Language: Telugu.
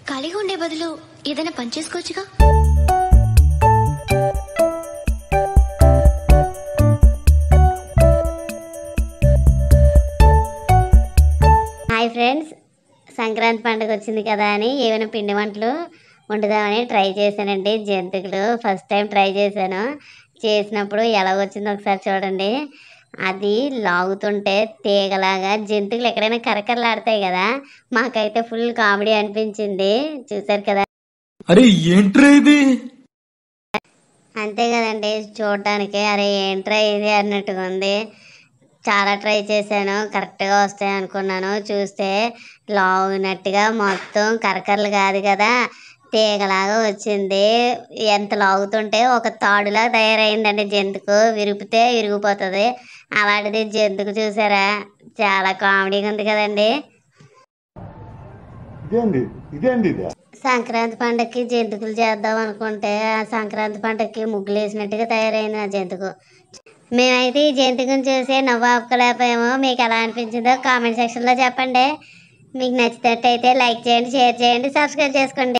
ఖాళీగా ఉండే బదులు ఏదైనా పని చేసుకోవచ్చుగా. హాయ్ ఫ్రెండ్స్, సంక్రాంతి పండుగ వచ్చింది కదా అని ఏమైనా పిండి వంటలు వండుదామని ట్రై చేశానండి. జంతికలు ఫస్ట్ టైం ట్రై చేసినప్పుడు ఎలా వచ్చిందో ఒకసారి చూడండి. అది లాగుతుంటే తీగలాగా జంతికలు ఎక్కడైనా కరకరలాడతాయి కదా, మాకైతే ఫుల్ కామెడీ అనిపించింది. చూసారు కదా, అరే ఏంట్రా ఇది? అంతే కదండి, చూడటానికి అరే ఏంట్రా ఇది అన్నట్టుగా ఉంది. చాలా ట్రై చేశాను, కరెక్ట్గా వస్తాయి అనుకున్నాను. చూస్తే లాగినట్టుగా మొత్తం కరకరలు కాదు కదా, తీగలాగా వచ్చింది. ఎంత లాగుతుంటే ఒక తాడులా తయారైందండి. జంతుకు విరిపితే విరిగిపోతుంది, అలాంటిది జంతుకు చూసారా, చాలా కామెడీగా ఉంది కదండి. సంక్రాంతి పండగకి జంతుకులు చేద్దాం అనుకుంటే ఆ సంక్రాంతి పండగకి ముగ్గులు వేసినట్టుగా తయారైంది ఆ జంతుకు. మేమైతే ఈ జంతుకుని చూసి నవ్వు ఆపుకోలేకపోయాము. మీకు ఎలా అనిపించిందో కామెంట్ సెక్షన్లో చెప్పండి. మీకు నచ్చినట్టయితే లైక్ చేయండి, షేర్ చేయండి, సబ్స్క్రైబ్ చేసుకోండి.